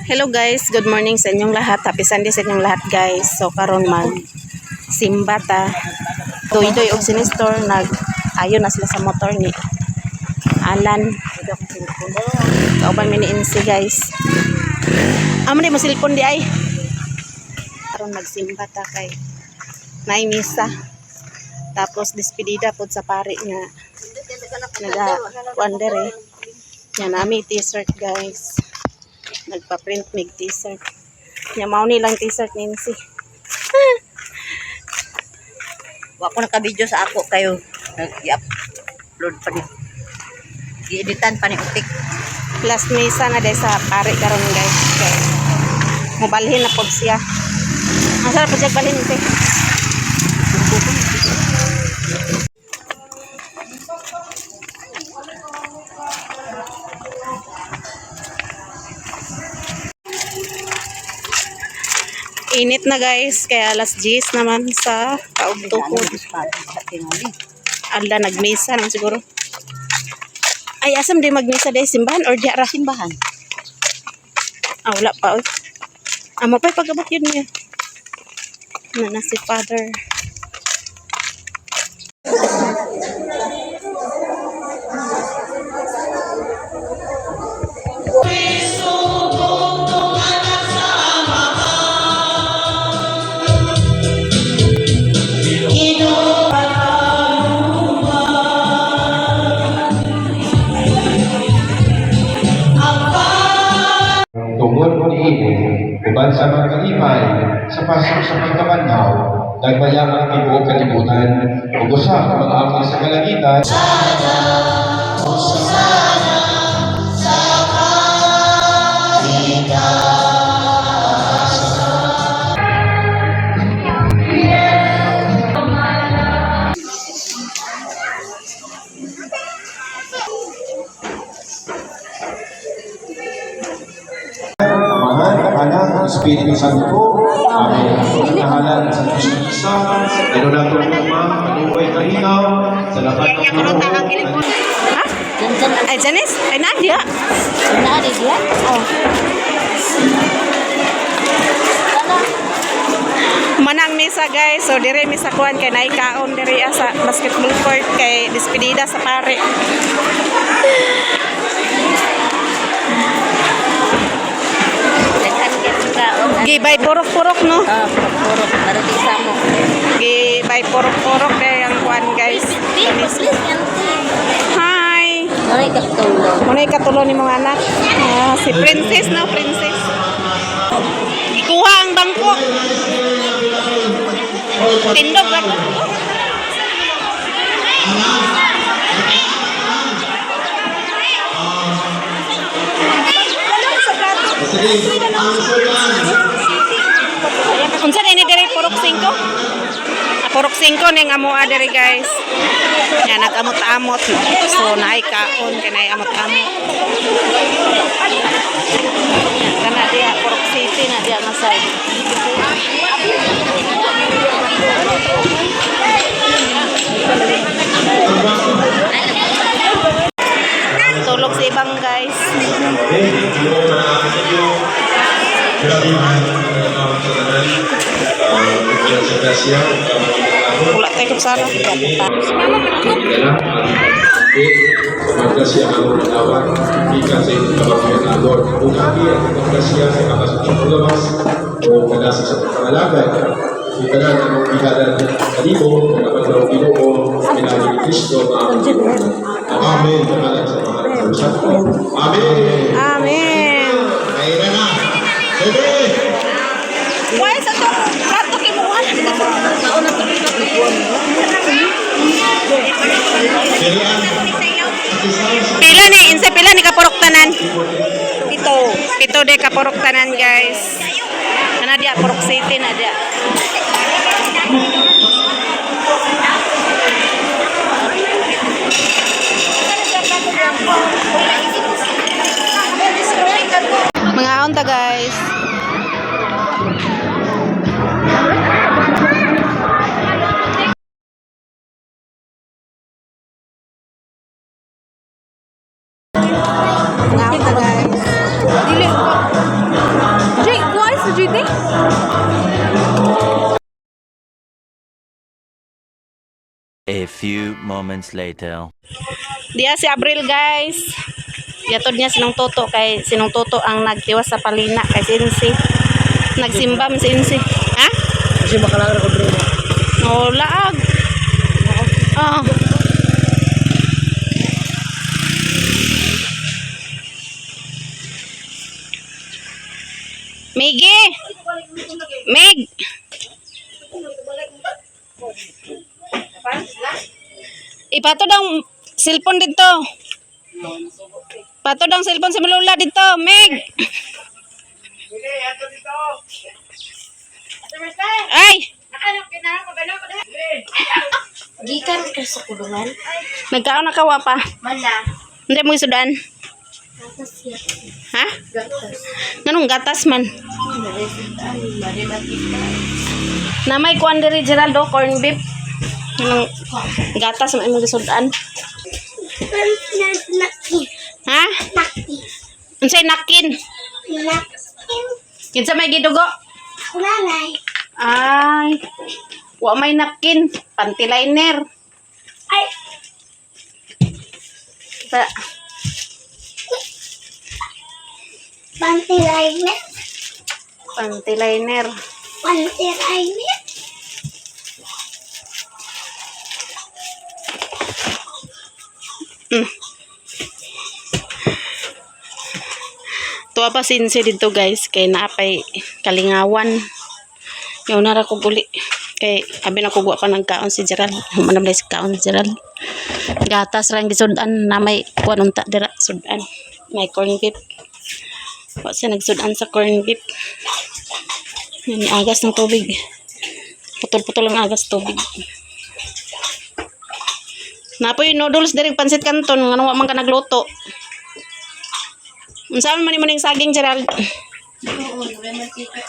Hello guys, good morning sa inyong lahat. Happy Sunday sa inyong lahat guys. So karon mag simba ta. Doy-doy og sinestor ayon na sila sa motor ni Alan. Kauban mi ni Insi guys. Amo di mo cellphone di ay. Karon magsimba ta kay nay misa. Tapos despedida pod sa pari nga naga-wonder eh. Yan nami t-shirt guys. Nagpa-print mig t-shirt. Nya mao ni lang t-shirt ni Nancy. Wa ko naka-video sa ako kayo. Nag-upload pa ni. Gi-editan pa ni utik. Last misa na dahil sa pare karon guys. Okay. Mobalhin na pod siya. Ang sarap po siya balhin ito. Init na guys, kaya alas 10 naman sa kaugtukod. Ala, nagmisa naman siguro. Ay, asam di magmisa dahil simbahan or di ara? Simbahan. Ah, wala pa. Amo pa'y pag-abot yun niya. Na si Father. Tungod niini, uban sa mga kalimay, sa pasok sa pagkabanhaw, nagbayang ang tibuok kalibutan, ug usa ka mga angel sa kalangitan. Amahan, Anak, ang Espiritu Santo. Amen. Pagkahalan sa Diyos ng Isa, ito na ito Ama, manuway kalinaw, sa lahat ng puno. Ha? Ay, Janice? Ay, Nadia. Nadia? Oh. Manang misa guys. So, dire misa kuhan kay naikaon dire sa basketball court kay despedida sa pare. Gibay purok-purok no? Purok. Maratisa mo. Gibay purok-purok kay ang kuhan guys. Hi. Maray katulo. Muna'y katulo ni mga anak. Si Princess na, Princess. Ikuha ang bangko. Tindog ba? Unsa na ini diri purok 5? Purok 5 ning amo diri guys. Yan nag-amot-amot. So naay kaon kay naay amot-amot. Kana dia purok city na dia nga side. Tulog sa ibang guys. Wala tayo kapsara. Pagkasya ang tawag, ikan sa inyong kababayan na Lord. Kung kami ang pagkasya sa kapasok ng lawas o kadasa sa pangalagay, kita na ang bihalan kalibo, kapag Ginoo, pinali ni Kristo, Amen. Pangalan sa mga kausap ko. Amen. Amen. Kaya na. Sige. Why sa to? Prato kimuha. Sauna to ni Sirian. Pila ni, insa pila ni kapurok tanan? Pito de kapurok tanan guys. Kana dia purok city na dia. Mga onta guys. Nga guys. Dili ko. A few moments later. Diya si Abril guys. Yatod niya sinong toto kay sinong toto ang nagtiwas sa palina kay Sinsi. Nagsimba man si Sinsi. Ha? Kasi makalangan ako bro. No, laag. Oo. Miggy! Meg! Ipato daw cellphone dito. Pato daw cellphone sa Lola dito. Meg! Ay! Gikan ka sa kulungan. Nagkaon na kawa pa. Mala. Hindi mo isudan. Gatas yan. Ha? Gatas. Ganong gatas man. Na may kuan diri Geraldo corn beef. Ganong gatas man imong gisudan. Naki. Ha? Naki. Unsay nakin? Naki. Kinsa may gidugo? Nanay. Ay. Wa may napkin, panty liner. Ay. Sa Pantiray na. panty liner. Pantiray na. Tuwa pa sinsi dito guys kay naapay kalingawan. Yaw nara ko guli. Kay abi na ko guwa pa nagkaon si Gerald. Manamlay si kaon si Gerald. Gatas lang gisudan na may kuan unta dira sudan. May corn beef. Wa siya nagsudan sa corn beef. Yan agas ng tubig. Putol-putol ang agas tubig. Napoy noodles diri pansit kanton ngano wa man ka nagluto. Unsaon man ning saging Gerald? Oo, may mantika.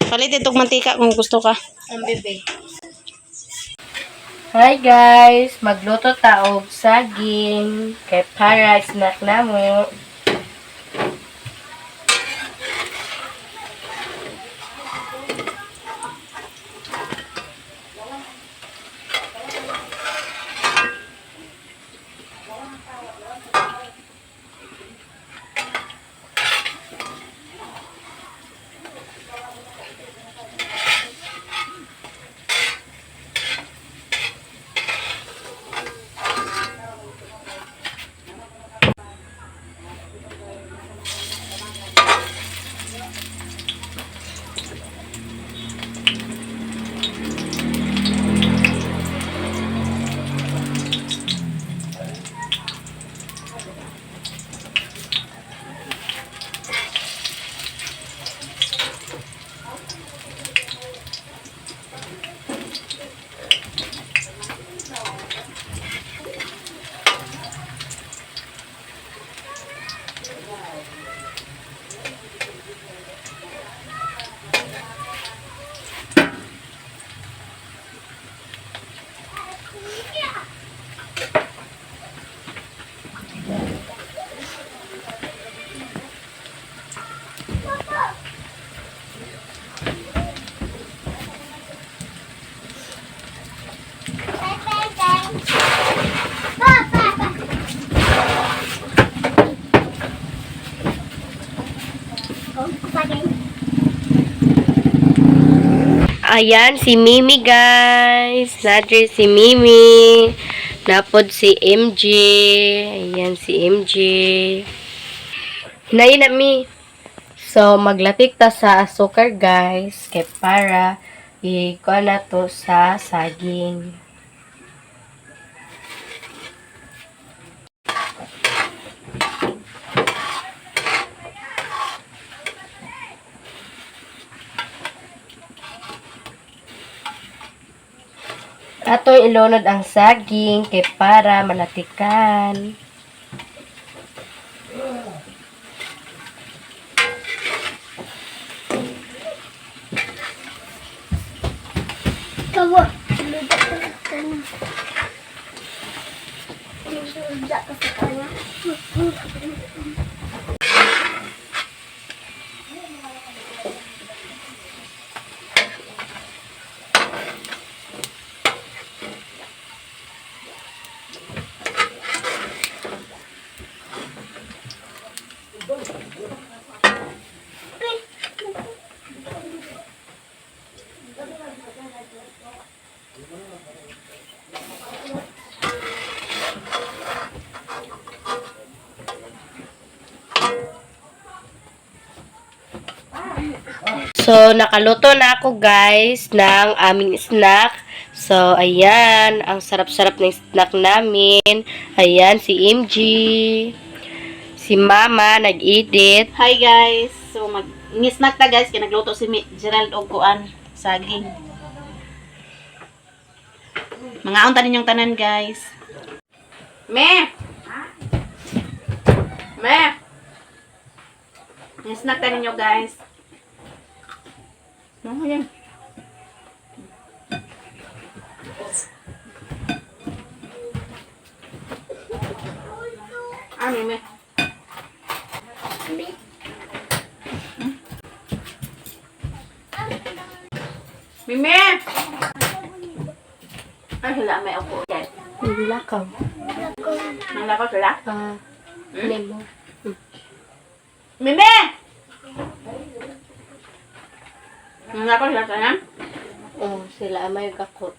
Palit itong mantika kung gusto ka. Ang bebe. Hi guys, magluto ta og saging kay para snack namo. Ayan si Mimi guys. Nadri si Mimi. Napod si MJ. Ayan si MJ. Hinayin na mi. So maglatik ta sa asukar guys. Kay para ikuha na to sa saging. Ato ilunod ang saging kay para malatikan. Kawa. Ludak ka na kanya. Ludak ka sa kanya. So, nakaluto na ako guys ng aming snack. So, ayan. Ang sarap-sarap ng snack namin. Ayan, si MG. Si Mama, nag-edit. Hi guys. So mag-snack ta guys kay nagluto si Gerald og kuan saging. Mga unta ninyong tanan guys. Me. Me. Snack ta ninyo guys. No, yan. Ano me? Mimi! Ay, sila may upo dyan. Nilakaw. Nalakaw sila? Nemo. Mimi! Nalakaw sila sana? Oh, sila may kakot.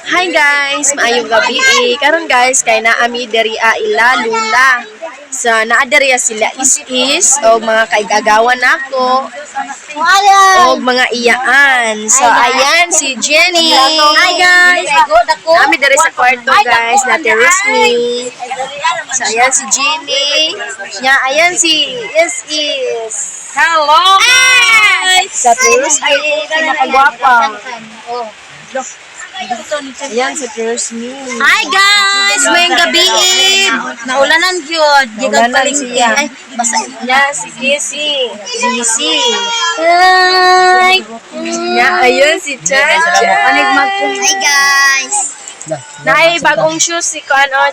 Hi guys, maayong gabi. Karon guys, kay naami diri ila lula. So naadiri sila is o mga kaigagawan nako. O mga iyaan. So ayan si Jenny. Hi guys. Naami diri sa kwarto guys, na Rosmi. So ayan si Jenny. Nya ayan si is. Hello. Hi. Sa Rosmi, pinakagwapa. Ayan si Rosmi. Hi guys! Mayong gabi! Naulanan yun. Naulanan siya. Ay, basa. Nya si Casey. Gisi. Hi! Nya ayun si Chacha. Hi guys! Nay, bagong shoes si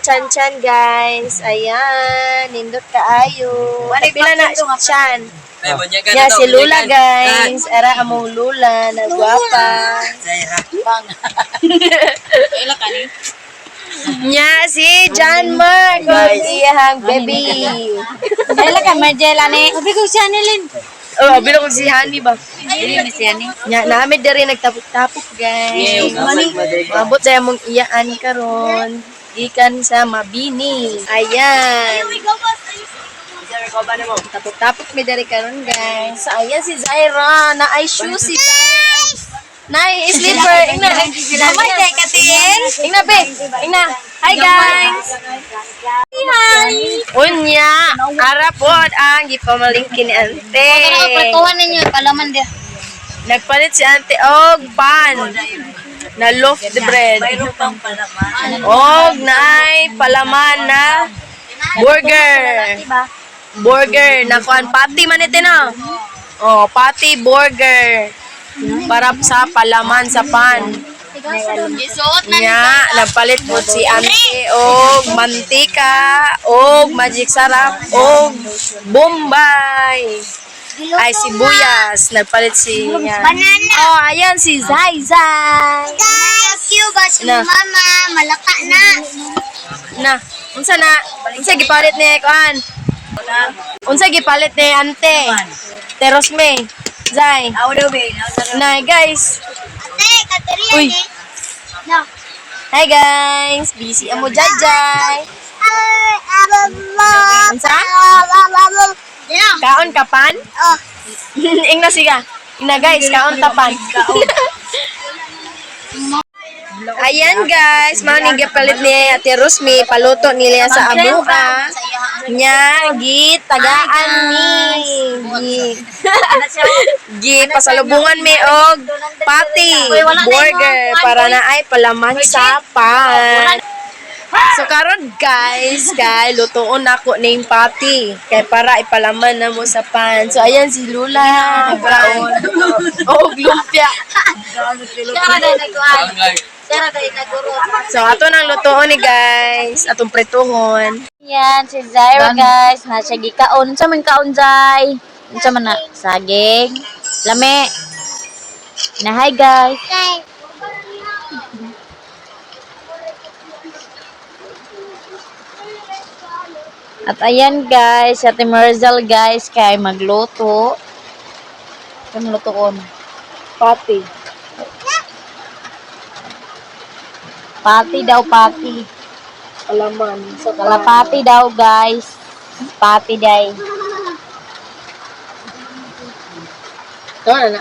Chan Chan guys. Ayan, nindot kaayo. Pila na Chan. Ya si Lula guys. Ara amo Lula na gwapa. Nya si John Mark iyang baby. Dala ka, Marjela ni. Sabi ko siya nilin. Oh, bilog si Hani ba? Dili ni siya ni. Nya namin diri nagtapok-tapok guys. Mabot sa mong iyaan karon. Ikan sa Mabini. Ayan. Tapok-tapok mi dari karon guys. So, ayan si Zaira. Na ay shoes si Zaira. Nay, slipper. Ingna. Mamay kay Katin. Ingna, be. Ingna. Hi guys. Hi. Unya. Arapod ang gipamalingkin ni ante. Patuhan ninyo, palaman dia. Nagpalit si ante og pan. Na loaf the bread. Og naay palaman na burger. Burger na kuan patty man ito na. Oh, patty burger. Para sa palaman sa pan. Gisuot na Nya, nagpalit po si ante og mantika, og magic sarap, og bombay. Ay, sibuyas. Nagpalit si niya. Banana. Oh, ayan si Zai Zai. Guys, you guys, Na. mama, malaka na. Na, unsa na? Unsa gipalit ni kuan? Unsa gipalit ni ante? Terosme. Zai. Na, guys. Ate, Kateria Uy. ni. No. Hi guys. Busy amo Jai Jai. Unsa? Yeah. Kaon kapan? Oh. Ingna siga. Ingna guys, kaon tapan. Ayan guys, mao gipalit ni Ate Rosmi paluto nila sa amuha. Nya gitagaan mi. Gi pasalubungan mi og patty burger para na ay palaman sa pan. So karon guys, kay lutoon ako ning patty kay para ipalaman na mo sa pan. So ayan si Lula, nagkaon. Og lumpia. So ato nang lutoon ni guys, atong prituhon. Yan, si Zaira guys. Nasa gikaon. Sa man kaon, Zay? Sa man na? Saging. Lame. Na hi guys. At ayan guys, si Ate Marzel guys, kay magluto. Kaya magluto ko. Pati. Pati daw, pati. Alaman. Sa Kalapati daw guys. Pati day. Tama na.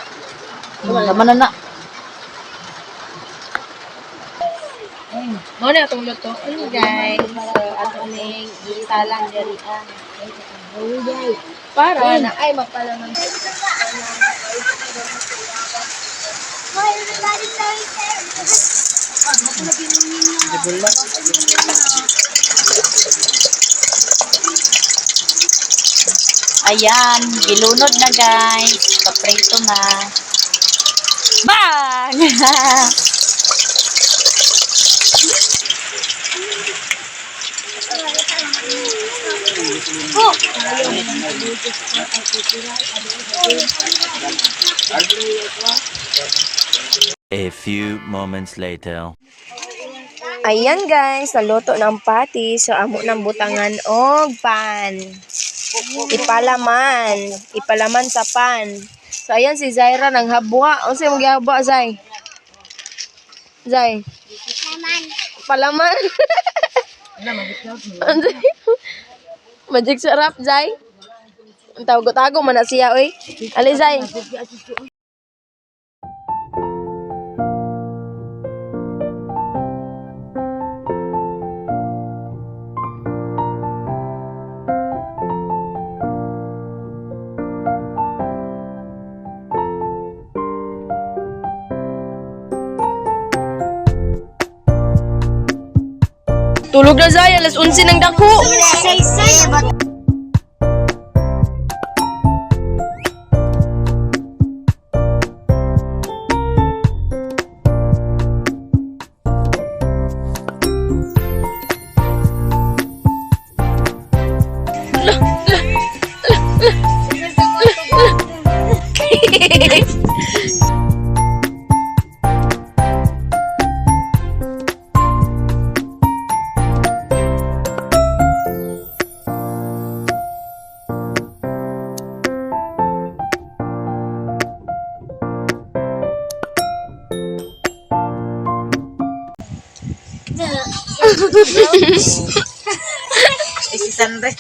Laman na na. Mo na itong luto. Ano guys? So, ato ning isalang diri para na ay magpalaman. Ayan, gilunod na guys. Paprito na. Bang! A few moments later. Ayan guys, naluto ng pati. So, amo ng butangan og pan. Ipalaman. Ipalaman sa pan. So, ayan si Zaira nang habwa. O siya maghabwa, Zay? Zay? Palaman. Palaman. Magic sarap, Zay. Ang tago-tago man na siya, oy. Ali, Zay. Tulog na, Zay. Alas 11 ng dako. Si Sandra.